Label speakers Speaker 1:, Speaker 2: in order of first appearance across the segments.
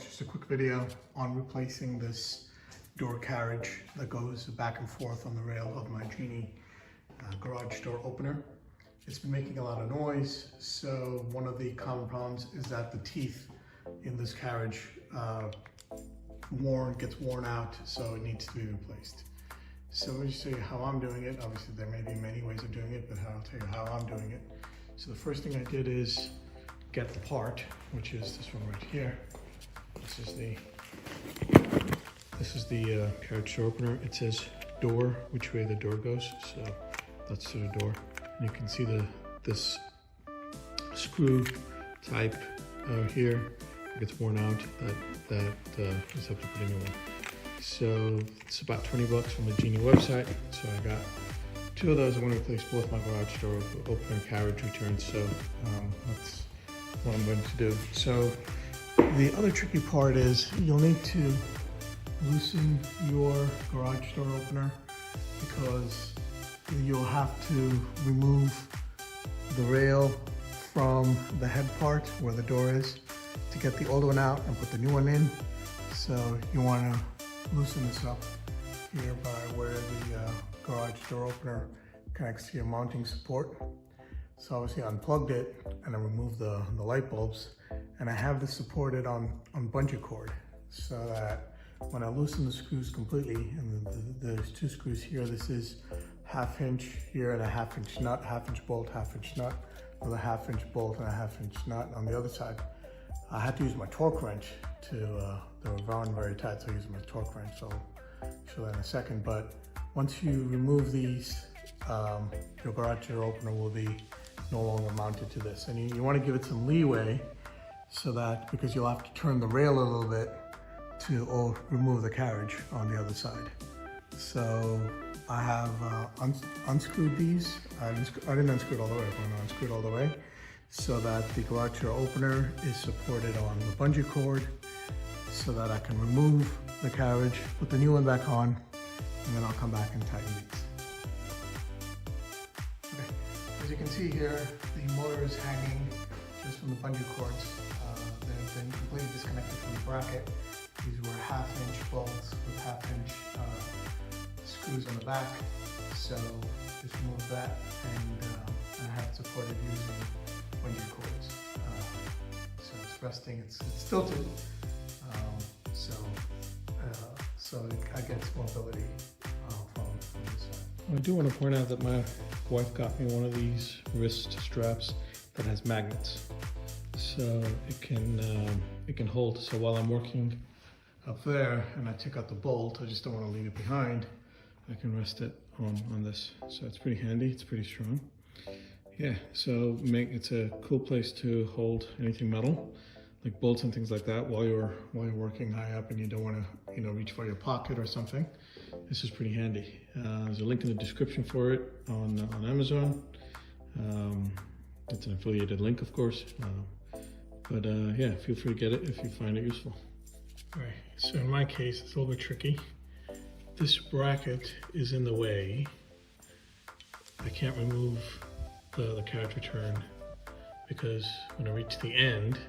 Speaker 1: folks, just a quick video on replacing this door carriage that goes back and forth on the rail of my Genie garage door opener. It's been making a lot of noise, so one of the common problems is that the teeth in this carriage gets worn out, so it needs to be replaced. So let me show you how I'm doing it. Obviously there may be many ways of doing it, but I'll tell you how I'm doing it. So the first thing I did is get the part, which is this one right here. This is the carriage door opener. It says door, which way the door goes. So that's to the door. And you can see this screw type here gets worn out. That just have to put a new one. So it's about 20 bucks from the Genie website. So I got two of those. I want to replace both my garage door opener carriage returns. So that's what I'm going to do. So the other tricky part is you'll need to loosen your garage door opener because you'll have to remove the rail from the head part where the door is to get the old one out and put the new one in. So you want to loosen this up here by where the garage door opener connects to your mounting support. So obviously I unplugged it and I removed the light bulbs, and I have this supported on bungee cord so that when I loosen the screws completely, and there's two screws here, this is 1/2 inch here and a 1/2 inch nut, 1/2 inch bolt, 1/2 inch nut, with a 1/2 inch bolt and a 1/2 inch nut on the other side. I had to use my torque wrench they were wound very tight, so I used my torque wrench, so I'll show that in a second. But once you remove these, your garage door opener will be no longer mounted to this. And you want to give it some leeway so that, because you'll have to turn the rail a little bit to remove the carriage on the other side. So I have unscrewed these. I didn't unscrew it all the way, I'm going to unscrew it all the way so that the garage door opener is supported on the bungee cord so that I can remove the carriage, put the new one back on, and then I'll come back and tighten these. Okay. As you can see here, the motor is hanging just from the bungee cords. They've been completely disconnected from the bracket. These were 1/2 inch bolts with 1/2 inch screws on the back. So just remove that, and I have it supported using bungee cords. So it's resting, it's tilted. So I get mobility from this side. I do want to point out that my wife got me one of these wrist straps that has magnets, so it can hold. So while I'm working up there and I take out the bolt, I just don't want to leave it behind, I can rest it on this. So it's pretty handy, it's pretty strong. Yeah, so it's a cool place to hold anything metal, like bolts and things like that, while you're working high up and you don't want to reach for your pocket or something. This is pretty handy. There's a link in the description for it on Amazon. It's an affiliated link, of course. But yeah, feel free to get it if you find it useful. All right, so in my case, it's a little bit tricky. This bracket is in the way. I can't remove the carriage return because when I reach the end,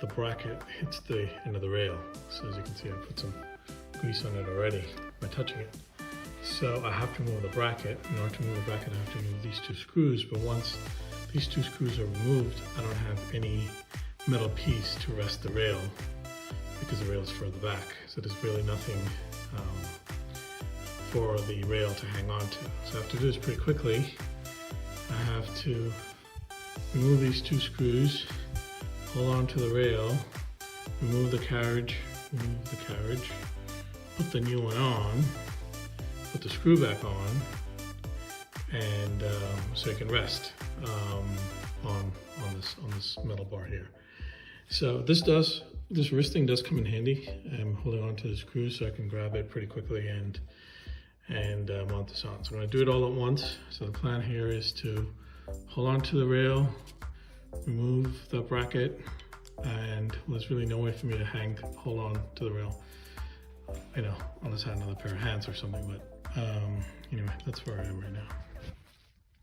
Speaker 1: the bracket hits the end of the rail. So as you can see, I put some grease on it already by touching it. So I have to remove the bracket. In order to remove the bracket, I have to remove these two screws. But once these two screws are removed, I don't have any metal piece to rest the rail because the rail is further back. So there's really nothing for the rail to hang on to. So I have to do this pretty quickly. I have to remove these two screws, hold on to the rail, remove the carriage, put the new one on, put the screw back on, and so it can rest on this metal bar here. So this wristing does come in handy. I'm holding on to the screw so I can grab it pretty quickly and mount this on. So I'm going to do it all at once. So the plan here is to hold on to the rail, remove the bracket, and there's really no way for me to hold on to the rail, unless I had another pair of hands or something. But anyway, that's where I am right now.